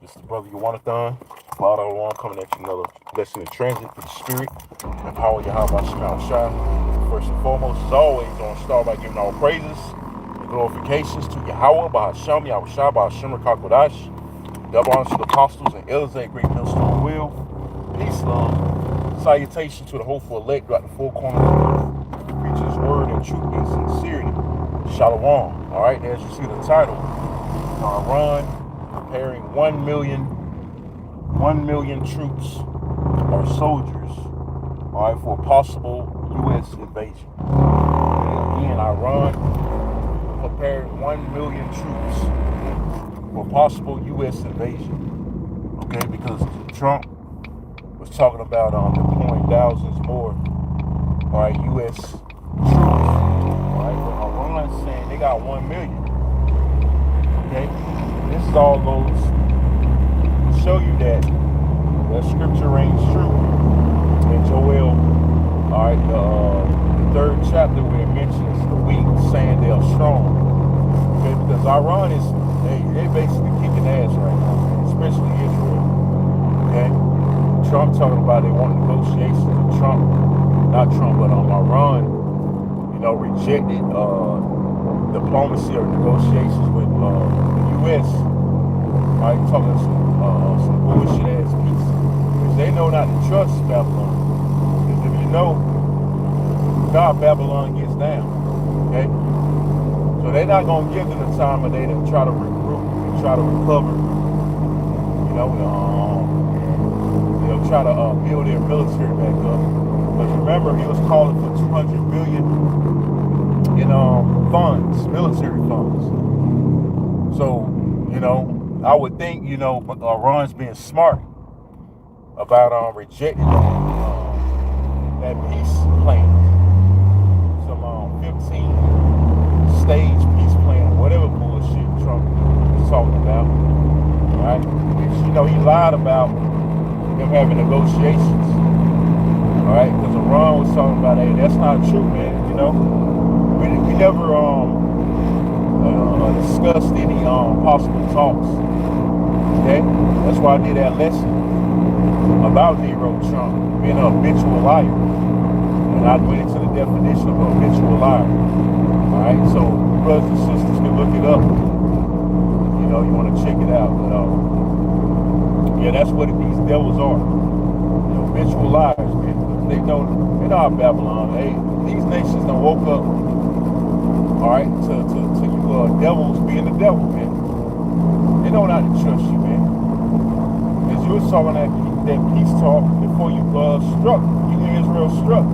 This is the brother Yawanathan. Father One coming at you another lesson in transit for the spirit. Empower your how about Shai. First and foremost, as always, on start by giving all praises and glorifications to Yahweh, Bahasham, Yahweh Shai, Bahasham, Rakakwadash. Double honors to the apostles and elders at Great Millstone Will. Peace, love. Salutation to the hopeful elect throughout the four corners of the earth. Preach his word in truth and sincerity. Shalom. All right, as you see the title, Iran preparing 1 million troops or soldiers, all right, for a possible U.S. invasion. And again, Iran preparing 1 million troops for possible U.S. invasion. Okay, because Trump was talking about deploying thousands more, all right, U.S. troops. All right, but Iran's saying they got 1 million. Okay, this is all goes to show you that scripture reigns true in Joel. All right, the third chapter where it mentions the weak saying they are strong. Okay, because Iran is they basically kicking ass right now, especially Israel. Okay, Trump talking about they want negotiations. Iran, rejected diplomacy or negotiations with the U.S. Right, talking some bullshit ass peace, because they know not to trust Babylon. Because if you know how Babylon gets down, okay, so they're not gonna give them the time of day to try to regroup and try to recover. They'll try to build their military back up. But remember, he was calling for $200 billion in funds, military funds. So, I would think, Iran's being smart about rejecting that peace plan. Some 15-stage peace plan, whatever bullshit Trump was talking about. Right? Which, he lied about them having negotiations. All right, because Iran was talking about, hey, that's not true, man. We never discussed any possible talks. Okay, that's why I did that lesson about Nero Trump being an habitual liar, and I went into the definition of a habitual liar. All right, so brothers and sisters can look it up. You want to check it out. But yeah, that's what these devils are. Habitual liars, man. They know how Babylon. These nations done woke up. All right, to you devils being the devil, man. They know not to trust you, man. As you was talking that peace talk before you struck, Israel struck.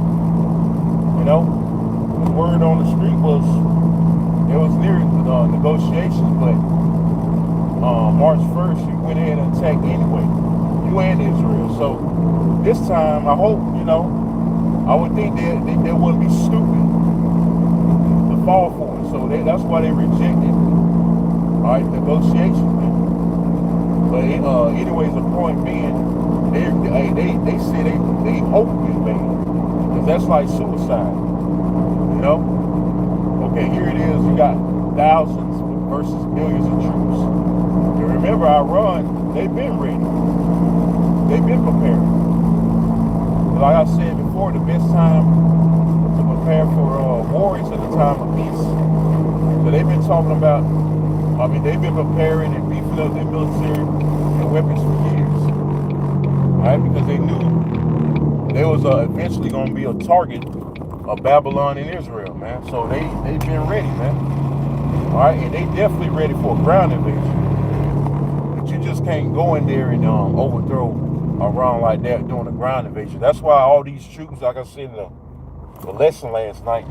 The word on the street was it was near negotiations, but March 1st you went ahead and attacked anyway. You and Israel. So this time I hope, I would think they wouldn't be stupid to fall for it. So that's why they rejected, all right, negotiations. But anyways, the point being, they say they hope we invade, because that's like suicide. Okay, here it is. You got thousands versus millions of troops. And remember, Iran, they've been ready. They've been prepared. Like I said before, the best time to prepare for war is at the time of peace. So they've been talking about, they've been preparing and beefing up their military and weapons for years. Right? Because they knew there was eventually going to be a target of Babylon and Israel, man. So they've been ready, man. All right? And they definitely ready for a ground invasion. But you just can't go in there and overthrow around like that doing a ground invasion. That's why all these troops, like I said in the lesson last night,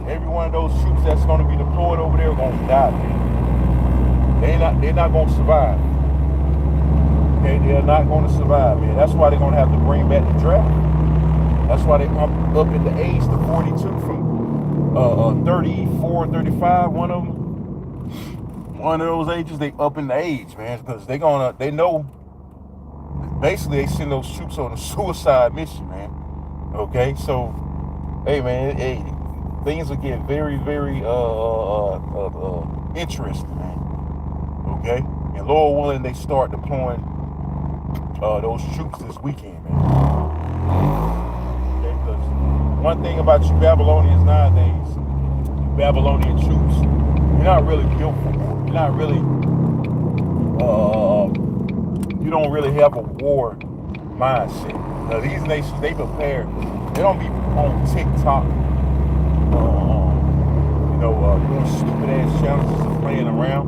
every one of those troops that's going to be deployed over there are going to die, man. They're not going to survive. Okay, they're not going to survive, man. That's why they're going to have to bring back the draft. That's why they up in the age to 42 from 34, 35. One of those ages, they up in the age, man, because they know. Basically, they send those troops on a suicide mission, man. Okay, so, hey, man, things will get very, very interesting, man. Okay, And Lord willing, they start deploying those troops this weekend, man. Okay, because one thing about you Babylonians nowadays, you Babylonian troops, you're not really built for war. You're not really, you don't really have a war mindset. Now, these nations, they prepare. They don't be on TikTok, doing stupid ass challenges and playing around.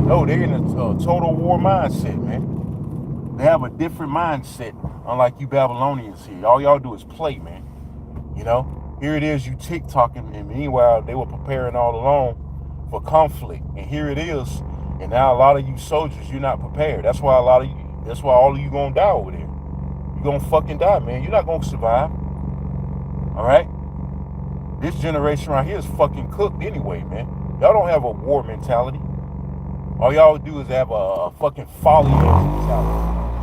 No, they're in a total war mindset, man. They have a different mindset, unlike you Babylonians here. All y'all do is play, man. You know, here it is, you TikToking, and meanwhile they were preparing all along for conflict, and here it is, and now a lot of you soldiers, you're not prepared. That's why all of you gonna die over there. You're gonna fucking die, man. You're not gonna survive. All right? This generation right here is fucking cooked anyway, man. Y'all don't have a war mentality. All y'all do is have a fucking folly ass mentality.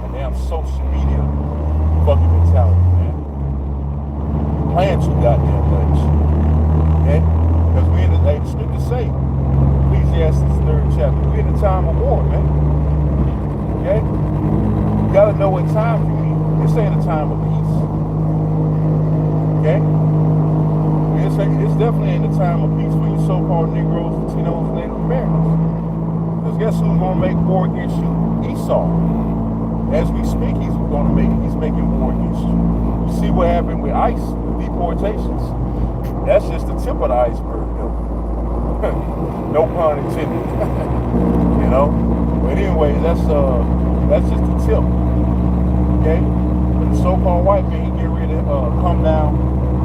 A damn social media fucking mentality, man. Playing too goddamn much. Okay? Because we in the scripture say, Ecclesiastes 3rd chapter, we in the time of war, man. Okay? You gotta know what time you in. This ain't a time of peace. Okay? It's definitely in the time of peace for you so-called Negroes, Latinos, and Native Americans. Because guess who's gonna make war against you? Esau. As we speak, he's making war against you. You see what happened with ICE, deportations? That's just the tip of the iceberg, though. No pun intended. You know? But anyway, that's just the tip. Okay? But the so-called white man, he get ready to come down,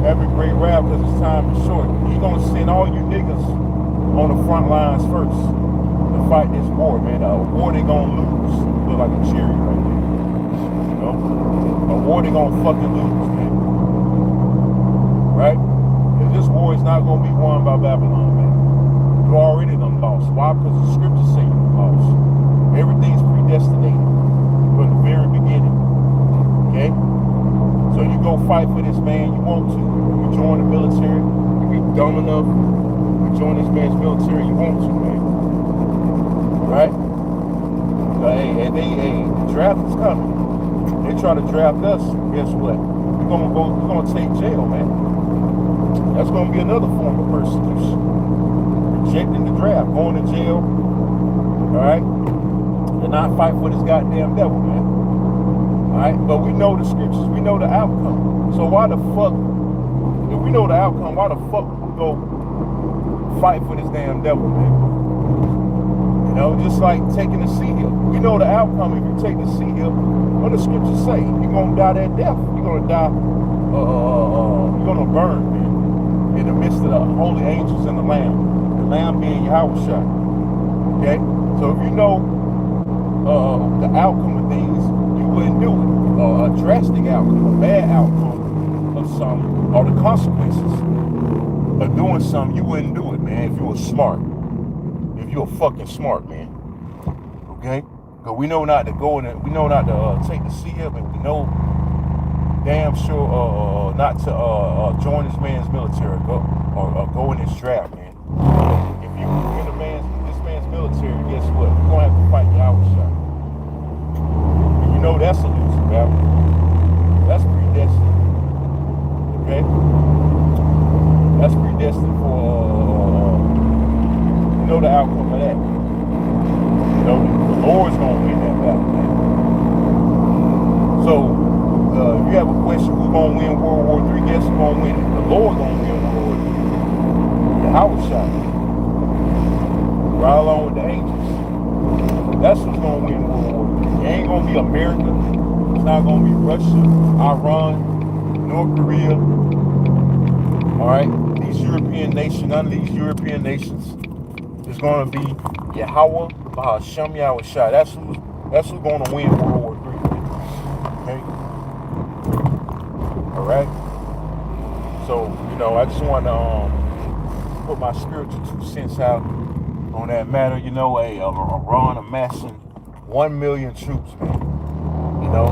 have a great rap because his time is short. He's gonna send all you niggas on the front lines first to fight this war, man. A war they gonna lose. Look like a cherry right there. You know? A war they gonna fucking lose, man. Right? And this war is not gonna be won by Babylon, man. You already done lost. Why? Because the scriptures say you lost. Everything's predestinated from the very beginning. Okay? So you go fight for this man, you want to. You join the military, you be dumb enough to join this man's military, you want to, man. Right? But hey, the draft is coming. They try to draft us, guess what? We're gonna take jail, man. That's gonna be another form of persecution. Rejecting the draft, going to jail, alright? And not fight for this goddamn devil, man. Alright, but we know the scriptures, we know the outcome. So why the fuck, if we know the outcome, why the fuck we go fight for this damn devil, man? You know, just like taking the sea hill. We know the outcome if you take the sea hill. What the scriptures say? You're gonna die that death. You're gonna die, you're gonna burn, man. In the midst of the holy angels and the Lamb. The Lamb being Yahushua. Okay? So if you know the outcome of things, wouldn't do it. A drastic outcome, a bad outcome of something, or the consequences of doing something, you wouldn't do it, man, if you were smart. If you're fucking smart, man. Okay? Because we know not to go in it, we know not to take the sea up, and we know damn sure not to join this man's military or go in this draft, man. If you in this man's military, guess what? You're gonna have to fight your Yahushua. You know that's a loser, man. That's predestined. Okay? That's predestined for, you know the outcome of that. You know, the Lord's gonna win that battle, man. So, if you have a question, who's gonna win World War III? Guess who's gonna win it? The Lord gonna win World War III. The Yahushua. Right along with the angels. That's who's gonna win World War III. It ain't gonna be America. It's not gonna be Russia, Iran, North Korea. Alright? These European nations, none of these European nations. It's gonna be Yahweh, Bahashem Yahushua. That's who's gonna win World War III. Okay? Alright? So, you know, I just wanna put my spiritual 2 cents out on that matter. You know, Iran amassing 1 million troops, man. You know,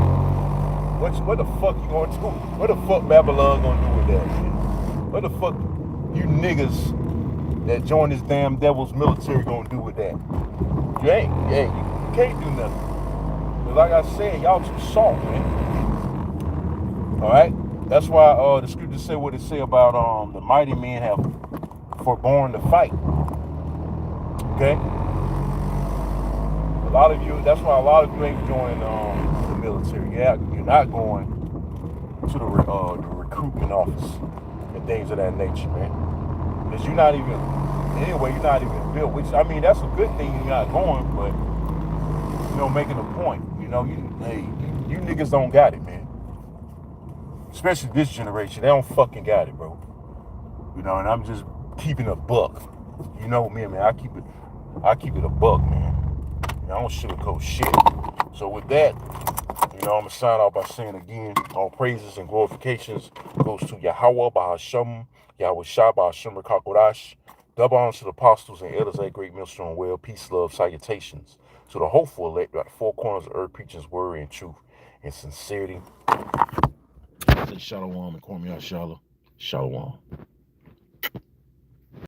what the fuck you gonna do? What the fuck Babylon gonna do with that, man? What the fuck you niggas that join this damn devil's military gonna do with that? You can't do nothing. But like I said, y'all too soft, man. All right? That's why the scriptures say what it say about the mighty men have forborne to fight. Okay? A lot of you, that's why a lot of you ain't joining the military. Yeah, you're not going to the recruitment office and things of that nature, man. Because you're not even, anyway, you're not even built. Which, I mean, that's a good thing you're not going, but, you know, making a point. You know, you niggas don't got it, man. Especially this generation, they don't fucking got it, bro. You know, and I'm just keeping a buck. You know me, man. I keep it a buck, man. You know, I don't sugarcoat shit. So with that, you know, I'm gonna sign off by saying again, all praises and glorifications goes to Yahweh Bahasham, Yahweh Shah Bahasham Rakakodash. Double honors to the apostles and elders at Great Millstone Well. Peace, love, salutations to the hopeful elect by the four corners of earth, preaching his word in truth and sincerity. Shalom and Kwame Shalom. Shalom.